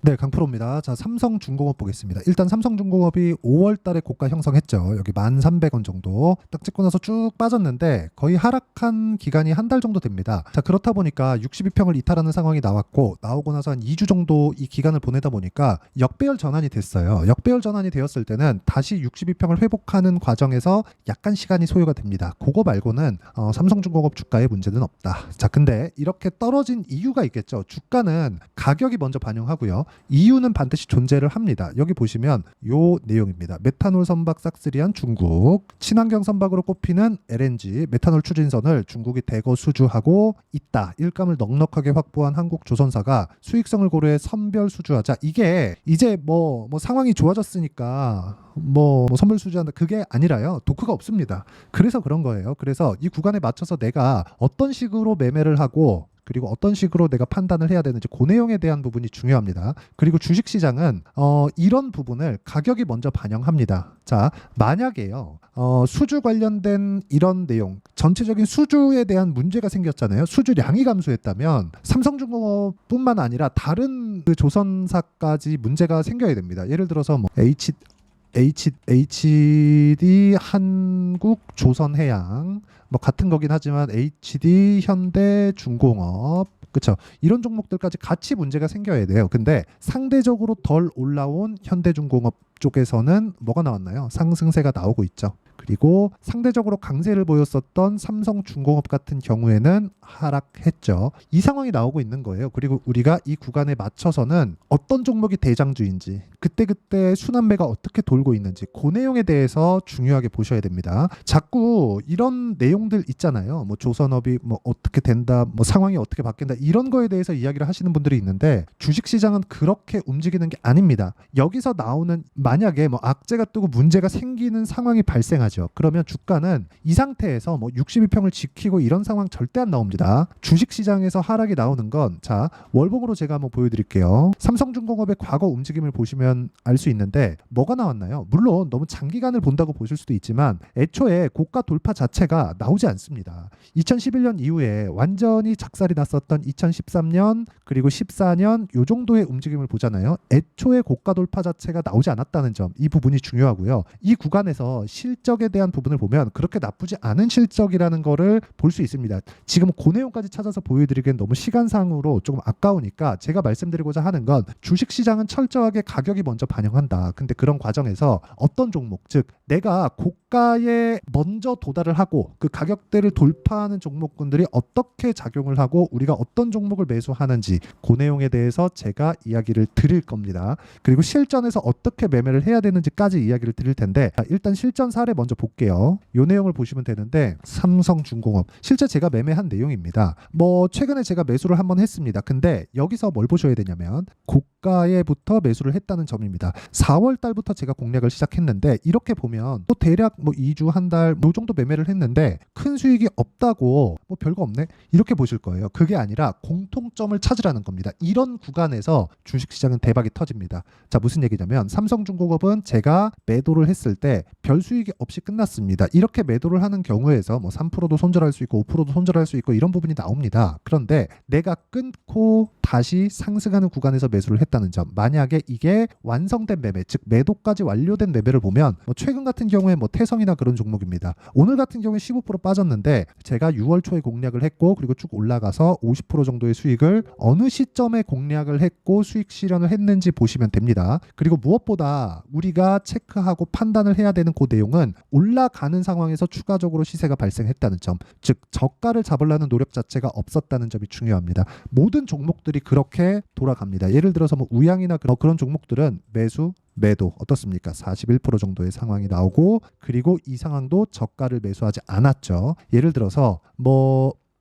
네, 강프로입니다. 자, 삼성중공업 보겠습니다. 일단 삼성중공업이 5월 달에 고가 형성했죠. 여기 1,300원 정도 딱 찍고 나서 쭉 빠졌는데 거의 하락한 기간이 한 달 정도 됩니다. 자, 그렇다 보니까 62평을 이탈하는 상황이 나오고 나서 한 2주 정도 이 기간을 보내다 보니까 역배열 전환이 됐어요. 역배열 전환이 되었을 때는 다시 62평을 회복하는 과정에서 약간 시간이 소요가 됩니다. 그거 말고는 삼성중공업 주가에 문제는 없다. 자, 근데 이렇게 떨어진 이유가 있겠죠. 주가는 가격이 먼저 반영하고요. 이유는 반드시 존재를 합니다. 여기 보시면 요 내용입니다. 메탄올 선박 싹쓸이한 중국, 친환경 선박으로 꼽히는 LNG 메탄올 추진선을 중국이 대거 수주하고 있다. 일감을 넉넉하게 확보한 한국 조선사가 수익성을 고려해 선별 수주하자. 이게 이제 뭐 상황이 좋아졌으니까 선별 수주한다 그게 아니라요. 도크가 없습니다. 그래서 그런 거예요. 그래서 이 구간에 맞춰서 내가 어떤 식으로 매매를 하고 그리고 어떤 식으로 내가 판단을 해야 되는지 그 내용에 대한 부분이 중요합니다. 그리고 주식시장은 이런 부분을 가격이 먼저 반영합니다. 자, 만약에요. 수주 관련된 이런 내용, 전체적인 수주에 대한 문제가 생겼잖아요. 수주량이 감소했다면 삼성중공업뿐만 아니라 다른 그 조선사까지 문제가 생겨야 됩니다. 예를 들어서 HD 한국 조선해양 같은 거긴 하지만 HD 현대중공업 그렇죠. 이런 종목들까지 같이 문제가 생겨야 돼요. 근데 상대적으로 덜 올라온 현대중공업 쪽에서는 뭐가 나왔나요? 상승세가 나오고 있죠. 그리고 상대적으로 강세를 보였었던 삼성중공업 같은 경우에는 하락했죠. 이 상황이 나오고 있는 거예요. 그리고 우리가 이 구간에 맞춰서는 어떤 종목이 대장주인지 그때그때 순환매가 어떻게 돌고 있는지 그 내용에 대해서 중요하게 보셔야 됩니다. 자꾸 이런 내용들 있잖아요. 조선업이 어떻게 된다, 상황이 어떻게 바뀐다 이런 거에 대해서 이야기를 하시는 분들이 있는데 주식시장은 그렇게 움직이는 게 아닙니다. 여기서 나오는 만약에 악재가 뜨고 문제가 생기는 상황이 발생하죠. 그러면 주가는 이 상태에서 62평을 지키고 이런 상황 절대 안 나옵니다. 주식시장에서 하락이 나오는 건 자, 월봉으로 제가 한번 보여드릴게요. 삼성중공업의 과거 움직임을 보시면 알 수 있는데 뭐가 나왔나요? 물론 너무 장기간을 본다고 보실 수도 있지만 애초에 고가 돌파 자체가 나오지 않습니다. 2011년 이후에 완전히 작살이 났었던 2013년 그리고 14년 요 정도의 움직임을 보잖아요. 애초에 고가 돌파 자체가 나오지 않았다는 점, 이 부분이 중요하고요. 이 구간에서 실적에 대한 부분을 보면 그렇게 나쁘지 않은 실적이라는 거를 볼 수 있습니다. 지금 그 내용까지 찾아서 보여드리기엔 너무 시간상으로 조금 아까우니까 제가 말씀드리고자 하는 건 주식시장은 철저하게 가격이 먼저 반영한다. 근데 그런 과정에서 어떤 종목, 즉 내가 고가에 먼저 도달을 하고 그 가격대를 돌파하는 종목군들이 어떻게 작용을 하고 우리가 어떤 종목을 매수하는지 그 내용에 대해서 제가 이야기를 드릴 겁니다. 그리고 실전에서 어떻게 매매를 해야 되는지까지 이야기를 드릴 텐데 일단 실전 사례 먼저 볼게요. 이 내용을 보시면 되는데 삼성중공업 실제 제가 매매한 내용입니다. 최근에 제가 매수를 한번 했습니다. 근데 여기서 뭘 보셔야 되냐면 고가에부터 매수를 했다는 점입니다. 4월 달부터 제가 공략을 시작했는데 이렇게 보면 또 대략 2주 한 달 요 정도 매매를 했는데 큰 수익이 없다고 별거 없네 이렇게 보실 거예요. 그게 아니라 공통점을 찾으라는 겁니다. 이런 구간에서 주식시장은 대박이 터집니다. 자, 무슨 얘기냐면 삼성중공업은 제가 매도를 했을 때 별 수익이 없이 끝났습니다. 이렇게 매도를 하는 경우에서 3%도 손절할 수 있고 5%도 손절할 수 있고 이런 부분이 나옵니다. 그런데 내가 끊고 다시 상승하는 구간에서 매수를 했다는 점, 만약에 이게 완성된 매매, 즉 매도까지 완료된 매매를 보면 최근 같은 경우에 태성이나 그런 종목입니다. 오늘 같은 경우에 15% 빠졌는데 제가 6월 초에 공략을 했고 그리고 쭉 올라가서 50% 정도의 수익을 어느 시점에 공략을 했고 수익 실현을 했는지 보시면 됩니다. 그리고 무엇보다 우리가 체크하고 판단을 해야 되는 그 내용은 올라가는 상황에서 추가적으로 시세가 발생했다는 점, 즉 저가를 잡으려는 노력 자체가 없었다는 점이 중요합니다. 모든 종목들이 그렇게 돌아갑니다. 예를 들어서 우양이나 그런 종목들은 매수 매도 어떻습니까? 41% 정도의 상황이 나오고 그리고 이 상황도 저가를 매수하지 않았죠. 예를 들어서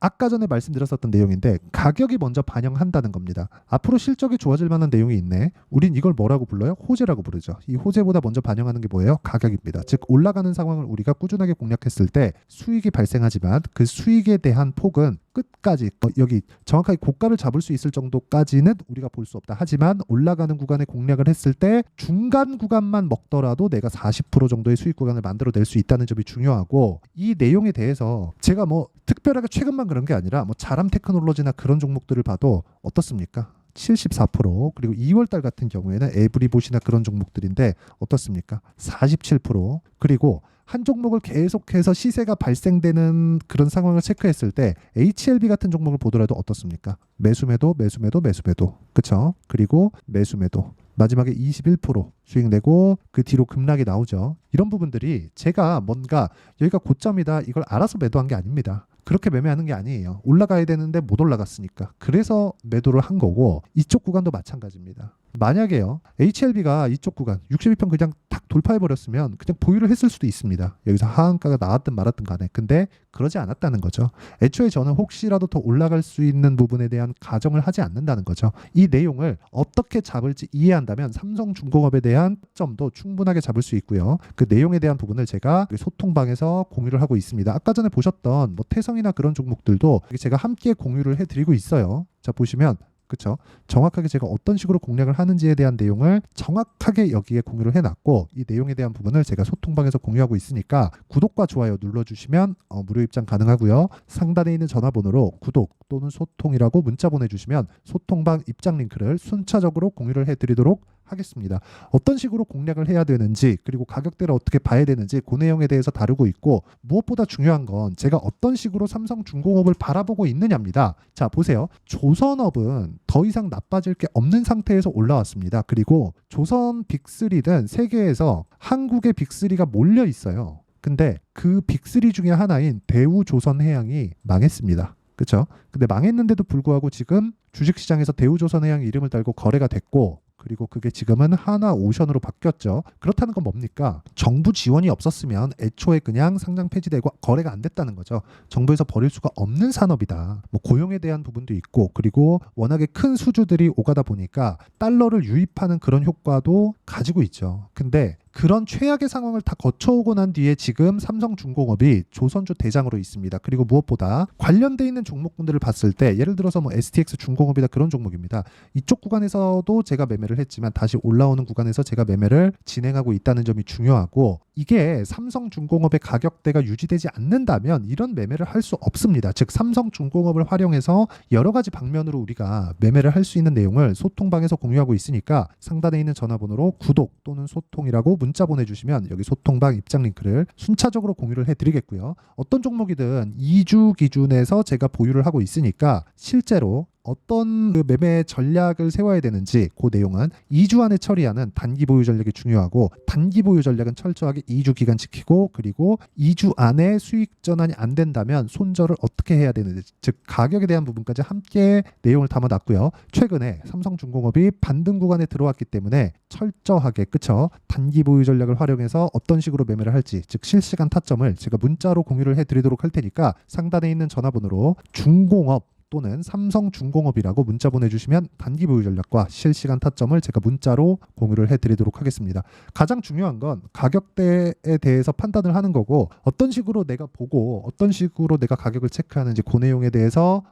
아까 전에 말씀드렸었던 내용인데 가격이 먼저 반영한다는 겁니다. 앞으로 실적이 좋아질 만한 내용이 있네. 우린 이걸 뭐라고 불러요? 호재라고 부르죠. 이 호재보다 먼저 반영하는 게 뭐예요? 가격입니다. 즉 올라가는 상황을 우리가 꾸준하게 공략했을 때 수익이 발생하지만 그 수익에 대한 폭은 끝까지 여기 정확하게 고가를 잡을 수 있을 정도까지는 우리가 볼 수 없다. 하지만 올라가는 구간에 공략을 했을 때 중간 구간만 먹더라도 내가 40% 정도의 수익 구간을 만들어낼 수 있다는 점이 중요하고 이 내용에 대해서 제가 특별하게 최근만 그런 게 아니라 자람 테크놀로지나 그런 종목들을 봐도 어떻습니까? 74%, 그리고 2월 달 같은 경우에는 에브리봇이나 그런 종목들인데 어떻습니까? 47%. 그리고 한 종목을 계속해서 시세가 발생되는 그런 상황을 체크했을 때 HLB 같은 종목을 보더라도 어떻습니까? 매수매도, 매수매도, 매수매도. 그쵸? 그리고 매수매도. 마지막에 21% 수익 내고 그 뒤로 급락이 나오죠. 이런 부분들이 제가 뭔가 여기가 고점이다 이걸 알아서 매도한 게 아닙니다. 그렇게 매매하는 게 아니에요. 올라가야 되는데 못 올라갔으니까. 그래서 매도를 한 거고 이쪽 구간도 마찬가지입니다. 만약에요. HLB가 이쪽 구간 62편 그냥 탁 돌파해버렸으면 그냥 보유를 했을 수도 있습니다. 여기서 하한가가 나왔든 말았든 간에. 근데 그러지 않았다는 거죠. 애초에 저는 혹시라도 더 올라갈 수 있는 부분에 대한 가정을 하지 않는다는 거죠. 이 내용을 어떻게 잡을지 이해한다면 삼성중공업에 대한 점도 충분하게 잡을 수 있고요. 그 내용에 대한 부분을 제가 소통방에서 공유를 하고 있습니다. 아까 전에 보셨던 뭐 태성이나 그런 종목들도 제가 함께 공유를 해드리고 있어요. 자, 보시면 그렇죠. 정확하게 제가 어떤 식으로 공략을 하는지에 대한 내용을 정확하게 여기에 공유를 해놨고 이 내용에 대한 부분을 제가 소통방에서 공유하고 있으니까 구독과 좋아요 눌러주시면 무료 입장 가능하고요. 상단에 있는 전화번호로 구독 또는 소통이라고 문자 보내주시면 소통방 입장 링크를 순차적으로 공유를 해드리도록 하겠습니다. 어떤 식으로 공략을 해야 되는지 그리고 가격대를 어떻게 봐야 되는지 그 내용에 대해서 다루고 있고 무엇보다 중요한 건 제가 어떤 식으로 삼성중공업을 바라보고 있느냐입니다. 자, 보세요. 조선업은 더 이상 나빠질 게 없는 상태에서 올라왔습니다. 그리고 조선 빅3든 세계에서 한국의 빅3가 몰려 있어요. 근데 그 빅3 중에 하나인 대우조선해양이 망했습니다. 그렇죠? 근데 망했는데도 불구하고 지금 주식시장에서 대우조선해양 이름을 달고 거래가 됐고 그리고 그게 지금은 하나오션으로 바뀌었죠. 그렇다는 건 뭡니까? 정부 지원이 없었으면 애초에 그냥 상장 폐지되고 거래가 안 됐다는 거죠. 정부에서 버릴 수가 없는 산업이다. 뭐 고용에 대한 부분도 있고 그리고 워낙에 큰 수주들이 오가다 보니까 달러를 유입하는 그런 효과도 가지고 있죠. 근데 그런 최악의 상황을 다 거쳐오고 난 뒤에 지금 삼성중공업이 조선주 대장으로 있습니다. 그리고 무엇보다 관련돼 있는 종목군들을 봤을 때 예를 들어서 뭐 STX 중공업이다 그런 종목입니다. 이쪽 구간에서도 제가 매매를 했지만 다시 올라오는 구간에서 제가 매매를 진행하고 있다는 점이 중요하고 이게 삼성중공업의 가격대가 유지되지 않는다면 이런 매매를 할 수 없습니다. 즉 삼성중공업을 활용해서 여러 가지 방면으로 우리가 매매를 할 수 있는 내용을 소통방에서 공유하고 있으니까 상단에 있는 전화번호로 구독 또는 소통이라고 문자 보내주시면 여기 소통방 입장 링크를 순차적으로 공유를 해드리겠고요. 어떤 종목이든 2주 기준에서 제가 보유를 하고 있으니까 실제로 어떤 그 매매 전략을 세워야 되는지 그 내용은 2주 안에 처리하는 단기 보유 전략이 중요하고 단기 보유 전략은 철저하게 2주 기간 지키고 그리고 2주 안에 수익 전환이 안 된다면 손절을 어떻게 해야 되는지 즉 가격에 대한 부분까지 함께 내용을 담아놨고요. 최근에 삼성중공업이 반등 구간에 들어왔기 때문에 철저하게 그쵸 단기 보유 전략을 활용해서 어떤 식으로 매매를 할지 즉 실시간 타점을 제가 문자로 공유를 해드리도록 할 테니까 상단에 있는 전화번호로 중공업 또는 삼성중공업이라고 문자 보내주시면 단기 보유 전략과 실시간 타점을 제가 문자로 공유를 해드리도록 하겠습니다. 가장 중요한 건 가격대에 대해서 판단을 하는 거고 어떤 식으로 내가 보고 어떤 식으로 내가 가격을 체크하는지 그 내용에 대해서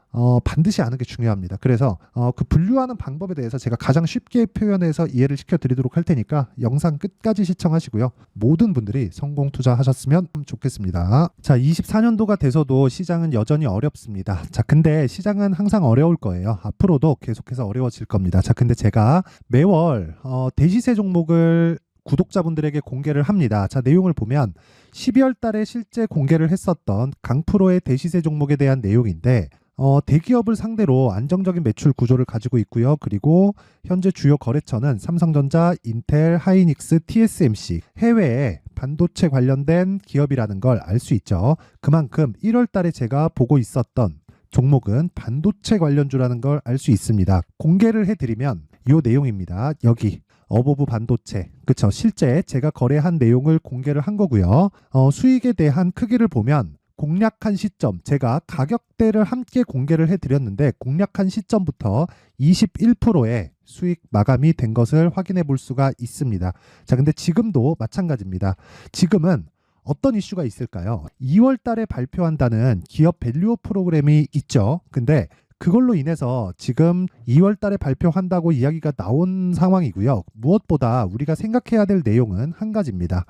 반드시 아는 게 중요합니다. 그래서 그 분류하는 방법에 대해서 제가 가장 쉽게 표현해서 이해를 시켜드리도록 할 테니까 영상 끝까지 시청하시고요. 모든 분들이 성공 투자하셨으면 좋겠습니다. 자, 24년도가 돼서도 시장은 여전히 어렵습니다. 자, 근데 시장은 항상 어려울 거예요. 앞으로도 계속해서 어려워질 겁니다. 자, 근데 제가 매월 대시세 종목을 구독자분들에게 공개를 합니다. 자, 내용을 보면 12월 달에 실제 공개를 했었던 강프로의 대시세 종목에 대한 내용인데 대기업을 상대로 안정적인 매출 구조를 가지고 있고요. 그리고 현재 주요 거래처는 삼성전자, 인텔, 하이닉스, TSMC, 해외에 반도체 관련된 기업이라는 걸 알 수 있죠. 그만큼 1월 달에 제가 보고 있었던 종목은 반도체 관련주라는 걸 알 수 있습니다. 공개를 해드리면 이 내용입니다. 여기 어버브 반도체 그쵸 실제 제가 거래한 내용을 공개를 한 거고요. 수익에 대한 크기를 보면 공략한 시점 제가 가격대를 함께 공개를 해드렸는데 공략한 시점부터 21%의 수익 마감이 된 것을 확인해 볼 수가 있습니다. 자, 근데 지금도 마찬가지입니다. 지금은 어떤 이슈가 있을까요? 2월 달에 발표한다는 기업 밸류업 프로그램이 있죠. 근데 그걸로 인해서 지금 2월 달에 발표한다고 이야기가 나온 상황이고요. 무엇보다 우리가 생각해야 될 내용은 한 가지입니다.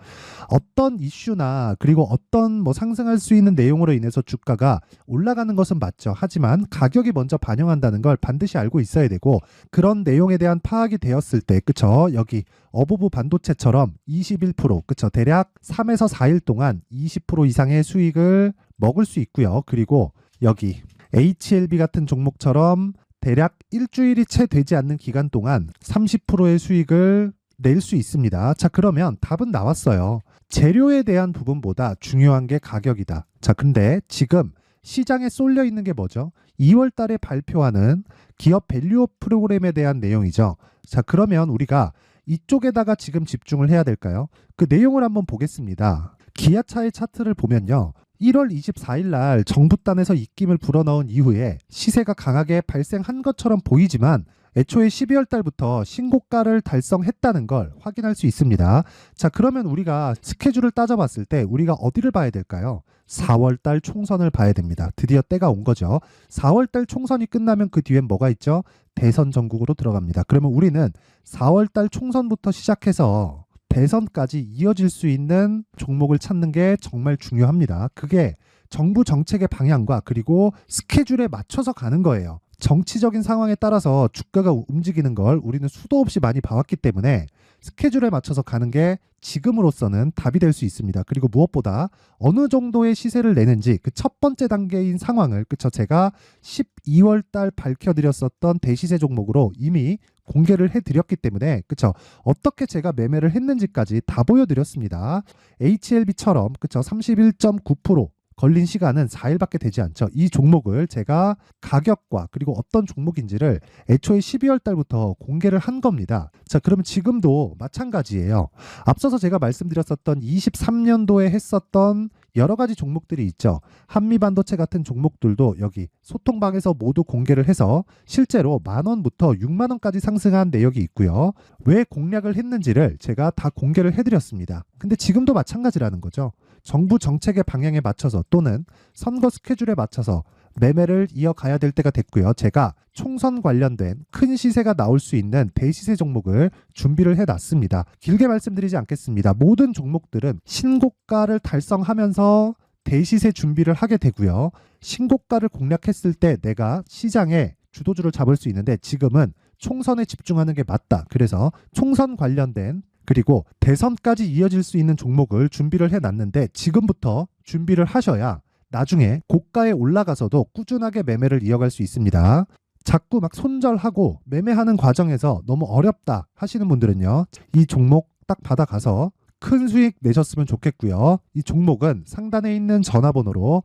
어떤 이슈나 그리고 어떤 뭐 상승할 수 있는 내용으로 인해서 주가가 올라가는 것은 맞죠. 하지만 가격이 먼저 반영한다는 걸 반드시 알고 있어야 되고, 그런 내용에 대한 파악이 되었을 때, 그쵸? 여기 어부부 반도체처럼 21%, 그쵸? 대략 3에서 4일 동안 20% 이상의 수익을 먹을 수 있고요. 그리고 여기 HLB 같은 종목처럼 대략 일주일이 채 되지 않는 기간 동안 30%의 수익을 낼 수 있습니다. 자, 그러면 답은 나왔어요. 재료에 대한 부분보다 중요한 게 가격이다. 자, 근데 지금 시장에 쏠려 있는 게 뭐죠? 2월 달에 발표하는 기업 밸류업 프로그램에 대한 내용이죠. 자, 그러면 우리가 이쪽에다가 지금 집중을 해야 될까요? 그 내용을 한번 보겠습니다. 기아차의 차트를 보면요. 1월 24일 날 정부단에서 입김을 불어넣은 이후에 시세가 강하게 발생한 것처럼 보이지만 애초에 12월 달부터 신고가를 달성했다는 걸 확인할 수 있습니다. 자, 그러면 우리가 스케줄을 따져봤을 때 우리가 어디를 봐야 될까요? 4월 달 총선을 봐야 됩니다. 드디어 때가 온 거죠. 4월 달 총선이 끝나면 그 뒤엔 뭐가 있죠? 대선 전국으로 들어갑니다. 그러면 우리는 4월 달 총선부터 시작해서 대선까지 이어질 수 있는 종목을 찾는 게 정말 중요합니다. 그게 정부 정책의 방향과 그리고 스케줄에 맞춰서 가는 거예요. 정치적인 상황에 따라서 주가가 움직이는 걸 우리는 수도 없이 많이 봐왔기 때문에 스케줄에 맞춰서 가는 게 지금으로서는 답이 될 수 있습니다. 그리고 무엇보다 어느 정도의 시세를 내는지 그 첫 번째 단계인 상황을, 그쵸? 제가 12월 달 밝혀드렸었던 대시세 종목으로 이미 공개를 해드렸기 때문에, 그쵸? 어떻게 제가 매매를 했는지까지 다 보여드렸습니다. HLB처럼, 그쵸? 31.9% 걸린 시간은 4일밖에 되지 않죠. 이 종목을 제가 가격과 그리고 어떤 종목인지를 애초에 12월 달부터 공개를 한 겁니다. 자, 그러면 지금도 마찬가지예요. 앞서서 제가 말씀드렸었던 23년도에 했었던 여러 가지 종목들이 있죠. 한미반도체 같은 종목들도 여기 소통방에서 모두 공개를 해서 실제로 10,000원부터 60,000원까지 상승한 내역이 있고요. 왜 공략을 했는지를 제가 다 공개를 해드렸습니다. 근데 지금도 마찬가지라는 거죠. 정부 정책의 방향에 맞춰서 또는 선거 스케줄에 맞춰서 매매를 이어가야 될 때가 됐고요. 제가 총선 관련된 큰 시세가 나올 수 있는 대시세 종목을 준비를 해놨습니다. 길게 말씀드리지 않겠습니다. 모든 종목들은 신고가를 달성하면서 대시세 준비를 하게 되고요. 신고가를 공략했을 때 내가 시장에 주도주를 잡을 수 있는데 지금은 총선에 집중하는 게 맞다. 그래서 총선 관련된 그리고 대선까지 이어질 수 있는 종목을 준비를 해놨는데 지금부터 준비를 하셔야 나중에 고가에 올라가서도 꾸준하게 매매를 이어갈 수 있습니다. 자꾸 막 손절하고 매매하는 과정에서 너무 어렵다 하시는 분들은요. 이 종목 딱 받아가서 큰 수익 내셨으면 좋겠고요. 이 종목은 상단에 있는 전화번호로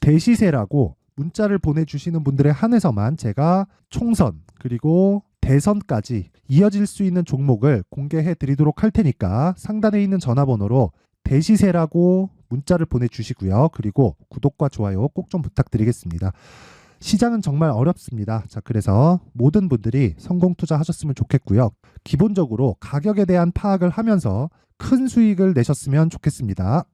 대시세라고 문자를 보내주시는 분들에 한해서만 제가 총선 그리고 대선까지 이어질 수 있는 종목을 공개해 드리도록 할 테니까 상단에 있는 전화번호로 대시세라고 문자를 보내주시고요. 그리고 구독과 좋아요 꼭 좀 부탁드리겠습니다. 시장은 정말 어렵습니다. 자, 그래서 모든 분들이 성공 투자하셨으면 좋겠고요. 기본적으로 가격에 대한 파악을 하면서 큰 수익을 내셨으면 좋겠습니다.